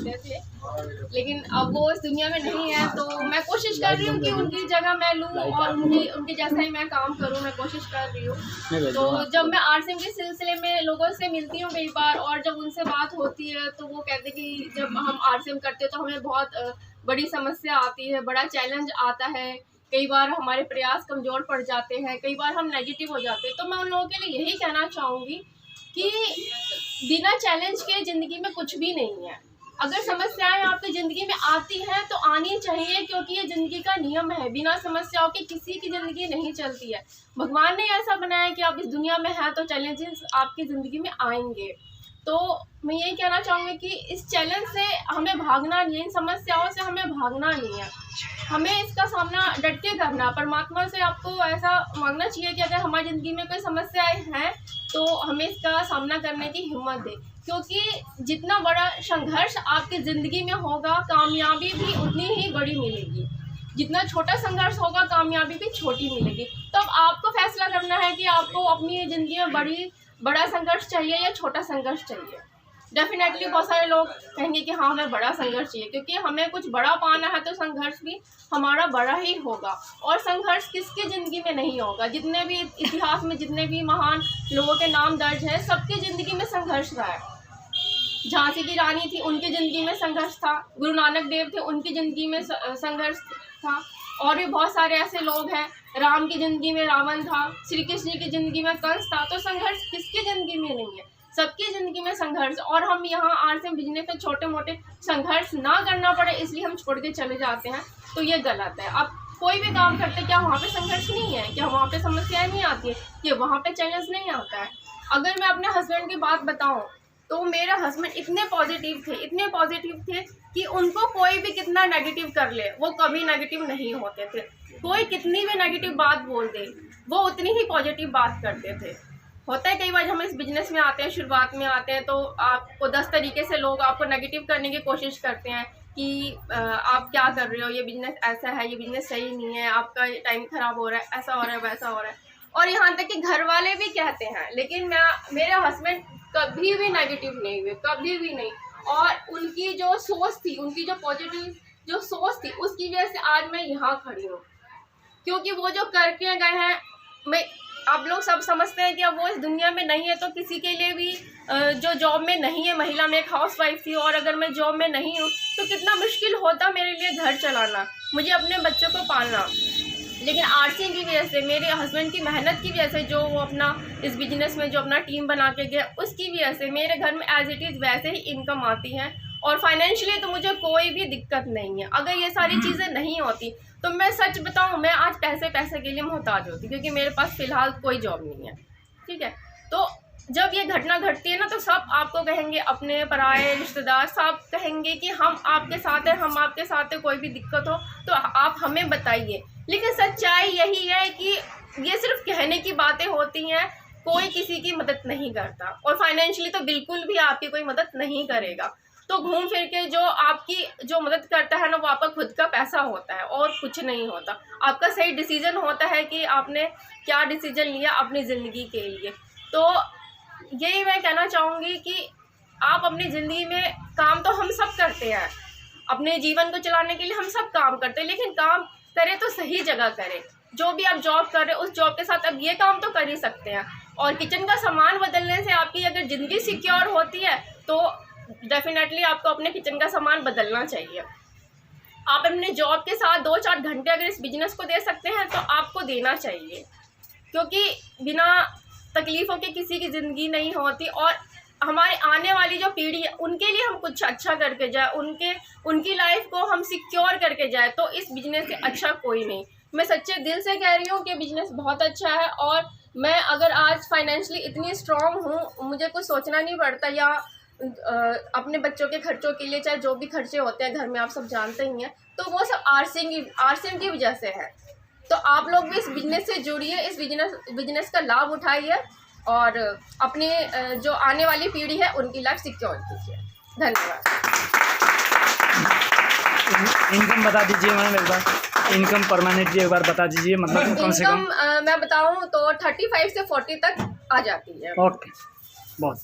होते थे, लेकिन अब वो इस दुनिया में नहीं है। तो मैं कोशिश कर रही हूँ कि उनकी जगह मैं लूँ और उनके जैसा ही मैं काम करूँ, मैं कोशिश कर रही हूँ। तो जब मैं आरसीएम के सिलसिले में लोगों से मिलती हूँ कई बार, और जब उनसे बात होती है तो वो कहते हैं कि जब हम आरसीएम करते हैं तो हमें बहुत बड़ी समस्या आती है, बड़ा चैलेंज आता है, कई बार हमारे प्रयास कमज़ोर पड़ जाते हैं, कई बार हम नेगेटिव हो जाते हैं। तो मैं उन लोगों के लिए यही कहना चाहूँगी कि बिना चैलेंज के ज़िंदगी में कुछ भी नहीं है। अगर समस्याएं आपकी ज़िंदगी में आती हैं तो आनी चाहिए, क्योंकि ये ज़िंदगी का नियम है। बिना समस्याओं के किसी की ज़िंदगी नहीं चलती है। भगवान ने ऐसा बनाया कि आप इस दुनिया में हैं तो चैलेंजेस आपकी ज़िंदगी में आएंगे। तो मैं यही कहना चाहूँगी कि इस चैलेंज से हमें भागना नहीं है, इन समस्याओं से हमें भागना नहीं है, हमें इसका सामना डट के करना। परमात्मा से आपको ऐसा मांगना चाहिए कि अगर हमारी ज़िंदगी में कोई समस्याएं हैं तो हमें इसका सामना करने की हिम्मत दे, क्योंकि जितना बड़ा संघर्ष आपकी ज़िंदगी में होगा कामयाबी भी उतनी ही बड़ी मिलेगी। जितना छोटा संघर्ष होगा कामयाबी भी छोटी मिलेगी। तो अब आपको फैसला करना है कि आपको अपनी ज़िंदगी में बड़ा संघर्ष चाहिए या छोटा संघर्ष चाहिए। डेफिनेटली बहुत सारे लोग कहेंगे कि हाँ हमें बड़ा संघर्ष चाहिए, क्योंकि हमें कुछ बड़ा पाना है तो संघर्ष भी हमारा बड़ा ही होगा। और संघर्ष किसकी ज़िंदगी में नहीं होगा? जितने भी इतिहास में जितने भी महान लोगों के नाम दर्ज है, सबकी ज़िंदगी में संघर्ष रहा है। झांसी की रानी थी, उनकी ज़िंदगी में संघर्ष था। गुरु नानक देव थे, उनकी ज़िंदगी में संघर्ष था। और भी बहुत सारे ऐसे लोग हैं। राम की ज़िंदगी में रावण था, श्री कृष्ण की ज़िंदगी में कंस था। तो संघर्ष किसकी ज़िंदगी में नहीं है? सबकी ज़िंदगी में संघर्ष। और हम यहाँ आरसीएम बिजनेस में छोटे मोटे संघर्ष ना करना पड़े इसलिए हम छोड़ के चले जाते हैं, तो ये गलत है। आप कोई भी काम करते हैं, क्या वहाँ पे संघर्ष नहीं है? क्या वहाँ पे समस्याएं नहीं आती है? क्या वहाँ पे चैलेंज नहीं आता है? अगर मैं अपने हस्बैंड की बात बताऊँ तो मेरे हस्बैंड इतने पॉजिटिव थे कि उनको कोई भी कितना नेगेटिव कर ले वो कभी नेगेटिव नहीं होते थे। कोई कितनी भी नेगेटिव बात बोल दे वो उतनी ही पॉजिटिव बात करते थे। होता है कई बार हम इस बिज़नेस में आते हैं, शुरुआत में आते हैं तो आपको 10 तरीके से लोग आपको नेगेटिव करने की कोशिश करते हैं कि आप क्या कर रहे हो, ये बिज़नेस ऐसा है, ये बिज़नेस सही नहीं है, आपका टाइम ख़राब हो रहा है, ऐसा हो रहा है, वैसा हो रहा है। और यहाँ तक कि घर वाले भी कहते हैं, लेकिन मेरे हस्बैंड कभी भी नेगेटिव नहीं हुए, कभी भी नहीं। और उनकी जो सोच थी, उनकी जो पॉजिटिव जो सोच थी, उसकी वजह से आज मैं यहाँ खड़ी हूँ। क्योंकि वो जो करके गए हैं, आप लोग सब समझते हैं कि अब वो इस दुनिया में नहीं है, तो किसी के लिए भी जो जॉब में नहीं है, महिला में एक हाउसवाइफ थी, और अगर मैं जॉब में नहीं हूँ तो कितना मुश्किल होता मेरे लिए घर चलाना, मुझे अपने बच्चों को पालना। लेकिन आरसीएम की वजह से, मेरे हस्बैंड की मेहनत की वजह से, जो वो अपना इस बिज़नेस में जो अपना टीम बना के गए, उसकी वजह से मेरे घर में एज इट इज़ वैसे ही इनकम आती है। और फाइनेंशियली तो मुझे कोई भी दिक्कत नहीं है। अगर ये सारी चीज़ें नहीं होती तो मैं सच बताऊं, मैं आज पैसे के लिए मोहताज होती, क्योंकि मेरे पास फ़िलहाल कोई जॉब नहीं है। ठीक है, तो जब ये घटना घटती है ना तो सब आपको कहेंगे, अपने पराए रिश्तेदार सब कहेंगे कि हम आपके साथ हैं, हम आपके साथ हैं, कोई भी दिक्कत हो तो आप हमें बताइए। लेकिन सच्चाई यही है कि ये सिर्फ कहने की बातें होती हैं, कोई किसी की मदद नहीं करता, और फाइनेंशियली तो बिल्कुल भी आपकी कोई मदद नहीं करेगा। तो घूम फिर के जो आपकी जो मदद करता है ना, वो आपका खुद का पैसा होता है और कुछ नहीं होता। आपका सही डिसीजन होता है कि आपने क्या डिसीजन लिया अपनी ज़िंदगी के लिए। तो यही मैं कहना चाहूँगी कि आप अपनी ज़िंदगी में काम तो हम सब करते हैं, अपने जीवन को चलाने के लिए हम सब काम करते हैं, लेकिन काम करें तो सही जगह करें। जो भी आप जॉब कर रहे हैं उस जॉब के साथ अब ये काम तो कर ही सकते हैं। और किचन का सामान बदलने से आपकी अगर ज़िंदगी सिक्योर होती है तो डेफिनेटली आपको अपने किचन का सामान बदलना चाहिए। आप अपने जॉब के साथ 2-4 घंटे अगर इस बिज़नेस को दे सकते हैं तो आपको देना चाहिए, क्योंकि बिना तकलीफ़ों के किसी की ज़िंदगी नहीं होती। और हमारे आने वाली जो पीढ़ी है उनके लिए हम कुछ अच्छा करके जाए, उनकी लाइफ को हम सिक्योर करके जाए, तो इस बिज़नेस से अच्छा कोई नहीं। मैं सच्चे दिल से कह रही हूँ कि बिज़नेस बहुत अच्छा है। और मैं अगर आज फाइनेंशियली इतनी स्ट्रॉन्ग हूँ, मुझे कुछ सोचना नहीं पड़ता, या अपने बच्चों के खर्चों के लिए, चाहे जो भी खर्चे होते हैं घर में, आप सब जानते ही हैं, तो वो सब आरसीएम की वजह से है। तो आप लोग भी इस बिज़नेस से जुड़िए, इस बिज़नेस का लाभ उठाइए और अपने जो आने वाली पीढ़ी है उनकी लाइफ सिक्योर कीजिए। धन्यवाद। इनकम बता दीजिए मैम एक बार, इनकम परमानेंटली एक बार बता दीजिए, मतलब कम से कम। मैं बताऊं तो 35 से 40 तक आ जाती है। ओके, बहुत